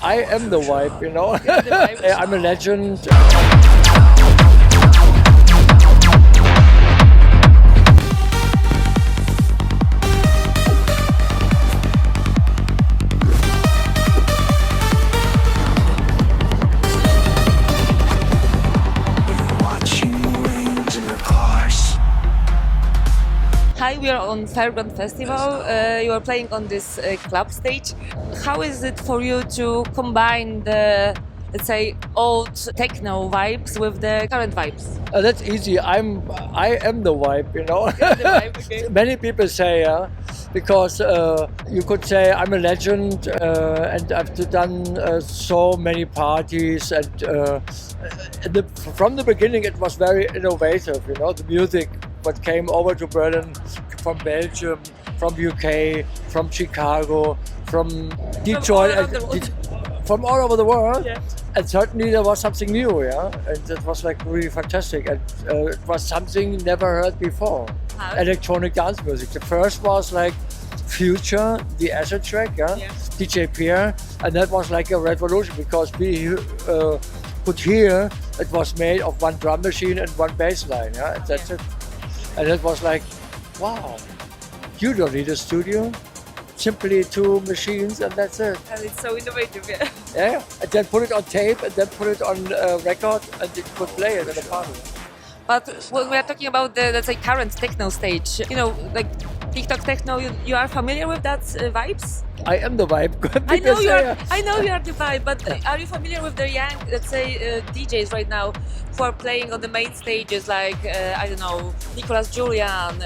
I am the vibe, you know. You're the vibe. I'm a legend. Hi, we are on Fairground Festival. You are playing on this club stage. How is it for you to combine the, let's say, old techno vibes with the current vibes? That's easy. I am the vibe, you know. You're the vibe, okay. Many people say, because you could say I'm a legend, and I've done so many parties, and from the beginning it was very innovative, you know, the music. What came over to Berlin from Belgium, from UK, from Chicago, from Detroit, from all over the world. Yeah. And certainly there was something new, and it was like really fantastic. And it was something never heard before. How? Electronic dance music. The first was like Future, the acid track, DJ Pierre, and that was like a revolution because we could hear it was made of one drum machine and one bass line, and that's it. And it was like, wow, you don't need a studio, simply two machines and that's it. And it's so innovative, yeah. Yeah, and then put it on tape and then put it on record and you could play it at a party. But when we are talking about the, let's say, current techno stage, you know, like TikTok techno, you are familiar with that vibes? I am the vibe. I know you are the vibe, but are you familiar with the young, let's say, DJs right now who are playing on the main stages like, I don't know, Nicolas, Julian,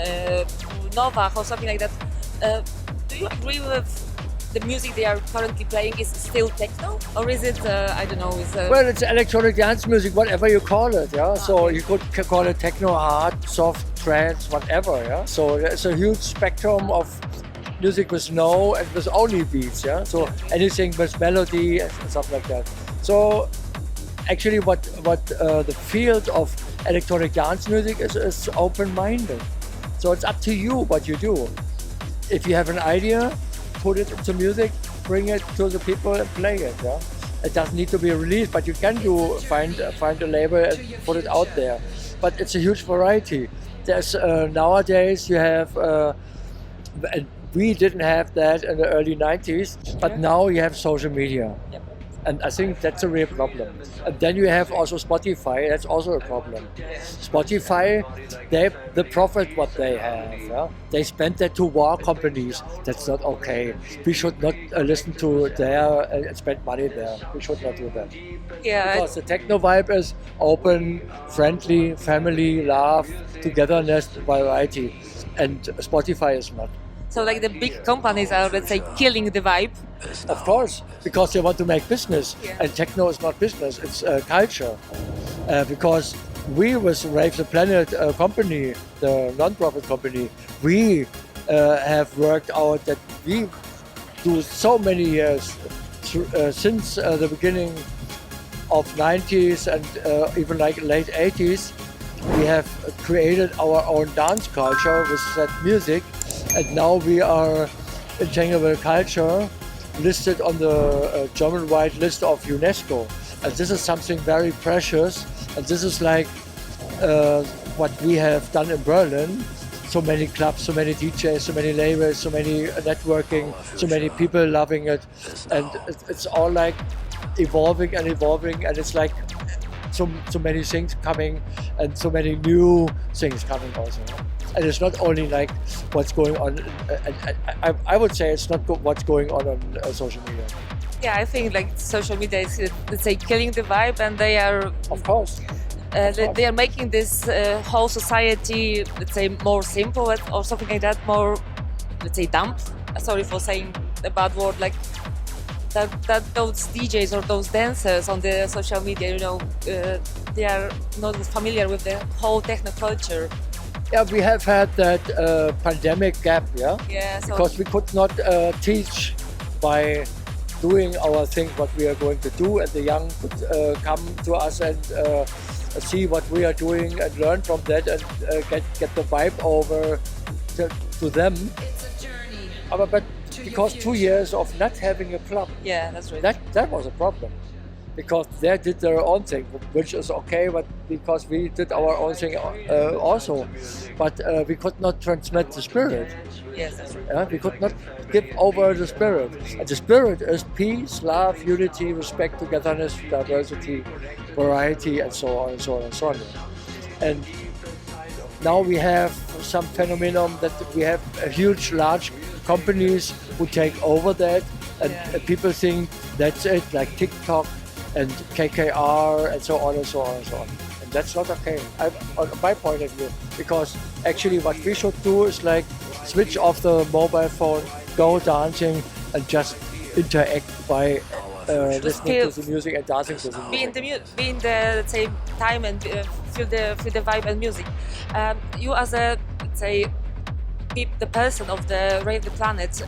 Novah or something like that? Do you agree with the music they are currently playing is still techno? Or is it, I don't know, Well, it's electronic dance music, whatever you call it, So okay. you could call it techno, hard, soft, trance, whatever, So there's a huge spectrum of music with no and with only beats, So anything with melody and stuff like that. So actually what the field of electronic dance music is open-minded. So it's up to you what you do. If you have an idea, put it into music, bring it to the people and play it. It doesn't need to be released, but you can find a label and put it out there. But it's a huge variety. There's nowadays you have, and we didn't have that in the early 90s, but now you have social media. Yep. And I think that's a real problem. And then you have also Spotify, that's also a problem. Spotify, they profit what they have. They spend that to war companies. That's not okay. We should not listen to there and spend money there. We should not do that. yeah, Because the techno vibe is open, friendly, family, love, togetherness, variety. And Spotify is not. so like the big companies are, let's say, killing the vibe. Of course, because they want to make business, and techno is not business; it's culture. Because we, with Rave The Planet company, the non-profit company, we have worked out that we do so many years since the beginning of 90s and even like late 80s. We have created our own dance culture with that music, and now we are intangible culture listed on the German-wide list of UNESCO. And this is something very precious, and this is like what we have done in Berlin. So many clubs, so many DJs, so many labels, so many networking, so many people loving it, and it's all like evolving, and it's like so many things coming, and so many new things coming also. And it's not only like what's going on, I would say it's not what's going on social media. Yeah, I think like social media is, let's say, killing the vibe, and they are, Of course. they are making this whole society, let's say, more simple or something like that, more, let's say, dumb. Sorry for saying a bad word, like that those DJs or those dancers on the social media, they are not familiar with the whole techno culture. Yeah, we have had that pandemic gap, Yeah, so because we could not teach by doing our thing, what we are going to do, and the young could come to us and see what we are doing and learn from that and get the vibe over to them. it's a journey. But because 2 years of not having a club. Yeah, that's right. That was a problem, because they did their own thing, which is okay, but because we did our own thing also, but we could not transmit the spirit. Yes, that's right. We could not give over the spirit, and the spirit is peace, love, unity, respect, togetherness, diversity, variety, and so on and so on and so on. And now we have some phenomenon that we have large companies who take over that, and people think that's it, like TikTok and KKR and so on and so on and so on. And that's not okay, on my point of view, because actually what we should do is like switch off the mobile phone, go dancing, and just interact by listening to the music and dancing to the music. Be in the let's say time and feel the vibe and music. You as a let's say the person of the Rave the Planet,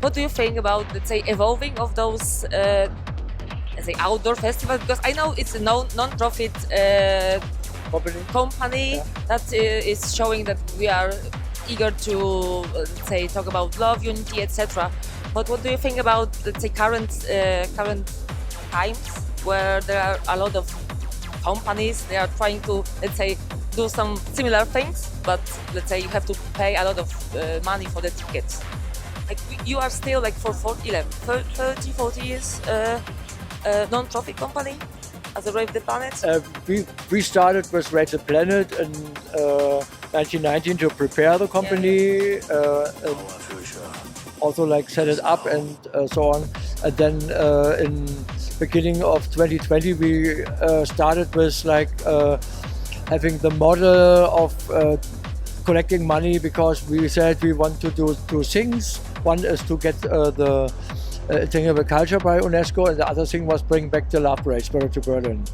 what do you think about let's say evolving of those let's say outdoor festivals? Because I know it's a non-profit company that is showing that we are eager to let's say talk about love, unity, etc. But what do you think about let's say current times where there are a lot of companies, they are trying to let's say do some similar things, but let's say you have to pay a lot of money for the tickets. Like you are still like for 40 years non-profit company as a Rave the Planet? We started with Rave the Planet in 1919 to prepare the company, and also like set it up and so on. And then in beginning of 2020 we started with like having the model of collecting money, because we said we want to do two things. One is to get the thing of culture by UNESCO, and the other thing was bring back the Love Parade Spirit to Berlin.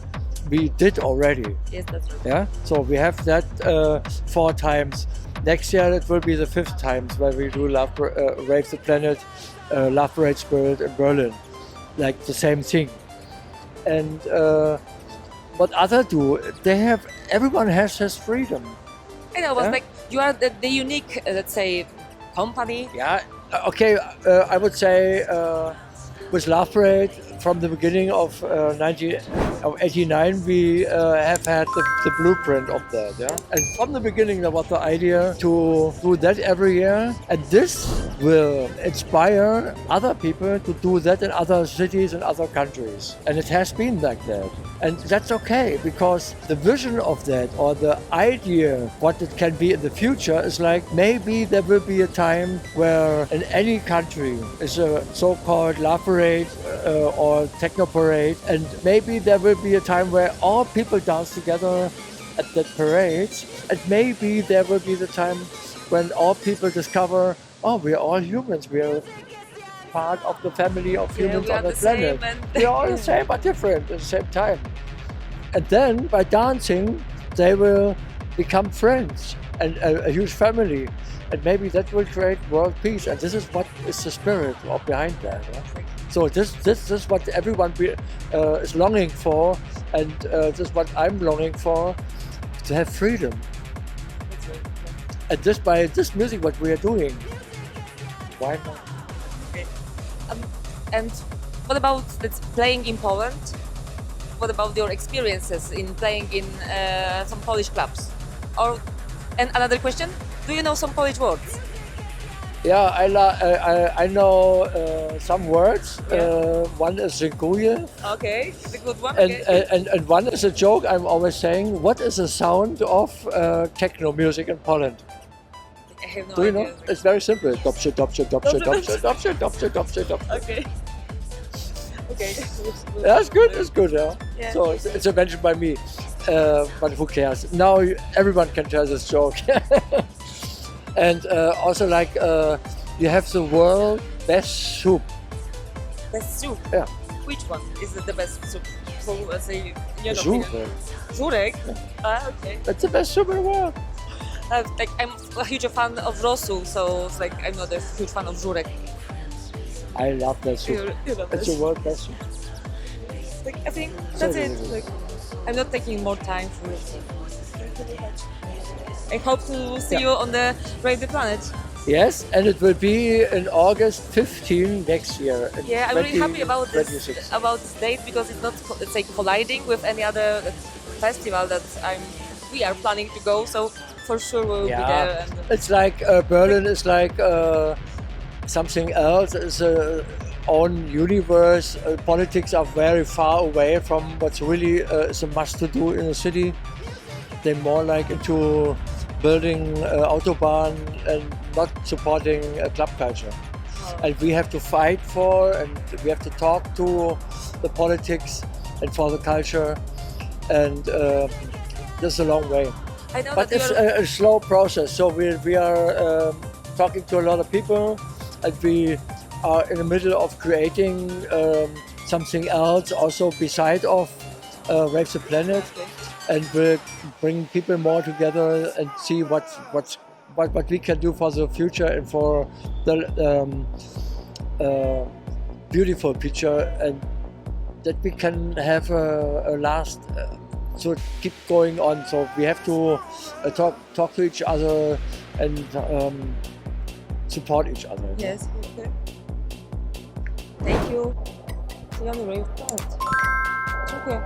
We did already. Yes, that's right. Yeah, so we have that 4 times. Next year it will be the 5th time where we do Rave the Planet, Love Parade Spirit in Berlin, like the same thing. And what others do, everyone has his freedom. I know, but like you are the unique, let's say, company. Yeah. Okay, I would say with Love Parade from the beginning of 1989 we have had the blueprint of that, yeah. And from the beginning there was the idea to do that every year, and this will inspire other people to do that in other cities and other countries. And it has been like that. And that's okay, because the vision of that, or the idea what it can be in the future, is like maybe there will be a time where in any country is a so-called Love Parade or Techno parade, and maybe there will be a time where all people dance together at that parade, and maybe there will be the time when all people discover, oh, we are all humans, we are part of the family of humans on the planet. We are all the same but different at the same time. And then by dancing they will become friends and a huge family, and maybe that will create world peace. And this is what is the spirit behind that. Yeah? So this is what everyone is longing for, and this is what I'm longing for, to have freedom. And this by this music what we are doing. Why not? And what about playing in Poland? What about your experiences in playing in some Polish clubs? And another question: do you know some Polish words? Yeah, I know some words. One is dziękuję. Okay, the good one. And one is a joke I'm always saying. What is the sound of techno music in Poland? I have no Do you idea. know? It's very simple. Dobsze, dobsze, dobsze, dobsze, dobsze, dobsze, dobsze, dobsze. Okay. Okay. Yeah, it's good. It's good. Yeah. So it's invented by me. But who cares? Now everyone can tell this joke. And also like you have the world best soup. Best soup? Yeah. Which one is the best soup? For say your Żurek. opinion? Żurek? Okay. That's the best soup in the world. Like I'm a huge fan of Rosół, so it's like I'm not a huge fan of Żurek. I love that soup. You love It's this. the world best soup. Like I think So that's it. delicious. Like I'm not taking more time for it. I hope to see you on the Rave the Planet. Yes, and it will be in August 15 next year. Yeah, I'm really happy about this 26. this date because it's not, let's say, colliding with any other festival that we are planning to go. So for sure we'll be there. And it's like Berlin is like something else. It's a own universe. Politics are very far away from what's really is a must to do in a city. They're more like into building autobahn and not supporting club culture. And we have to fight for, and we have to talk to the politics and for the culture, and that's a long way. I know But that it's a slow process. So we are talking to a lot of people, and we are in the middle of creating something else also beside of Rave the Planet, and we'll bring people more together and see what we can do for the future and for the beautiful picture, and that we can have a last so keep going on. So we have to talk to each other and support each other. Yes. Okay. Thank you. See you on the Rave Planet. Dziękuję.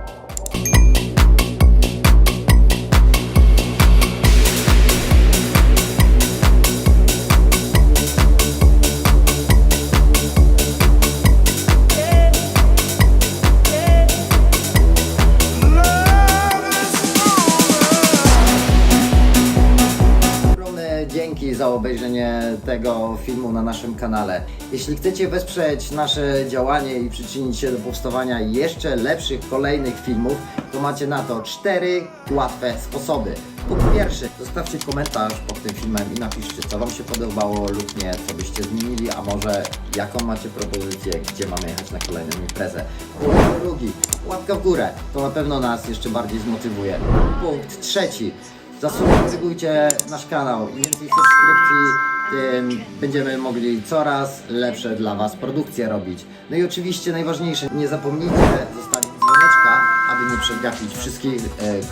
Dzięki za obejrzenie tego filmu na naszym kanale. Jeśli chcecie wesprzeć nasze działanie i przyczynić się do powstawania jeszcze lepszych kolejnych filmów, to macie na to 4 łatwe sposoby. Po pierwsze, zostawcie komentarz pod tym filmem i napiszcie, co Wam się podobało lub nie, co byście zmienili, a może jaką macie propozycję, gdzie mamy jechać na kolejną imprezę. Punkt drugi, łapka w górę, to na pewno nas jeszcze bardziej zmotywuje. Punkt trzeci, zasubskrybujcie nasz kanał. Im więcej subskrypcji, tym będziemy mogli coraz lepsze dla Was produkcje robić. No i oczywiście najważniejsze, nie zapomnijcie zostawić dzwoneczka, aby nie przegapić wszystkich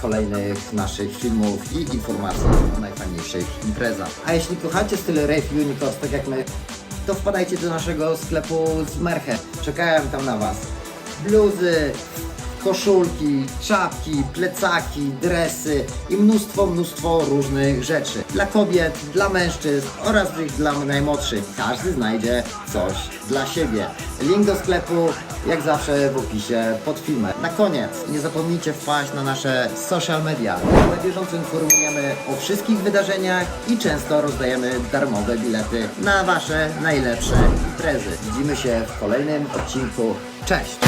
kolejnych naszych filmów i informacji o najfajniejszych imprezach. A jeśli kochacie styl Rave Unicorns, tak jak my, to wpadajcie do naszego sklepu z Merche. Czekają tam na Was bluzy, koszulki, czapki, plecaki, dresy i mnóstwo różnych rzeczy. Dla kobiet, dla mężczyzn oraz dla najmłodszych. Każdy znajdzie coś dla siebie. Link do sklepu jak zawsze w opisie pod filmem. Na koniec nie zapomnijcie wpaść na nasze social media. Na bieżąco informujemy o wszystkich wydarzeniach i często rozdajemy darmowe bilety na Wasze najlepsze imprezy. Widzimy się w kolejnym odcinku. Cześć!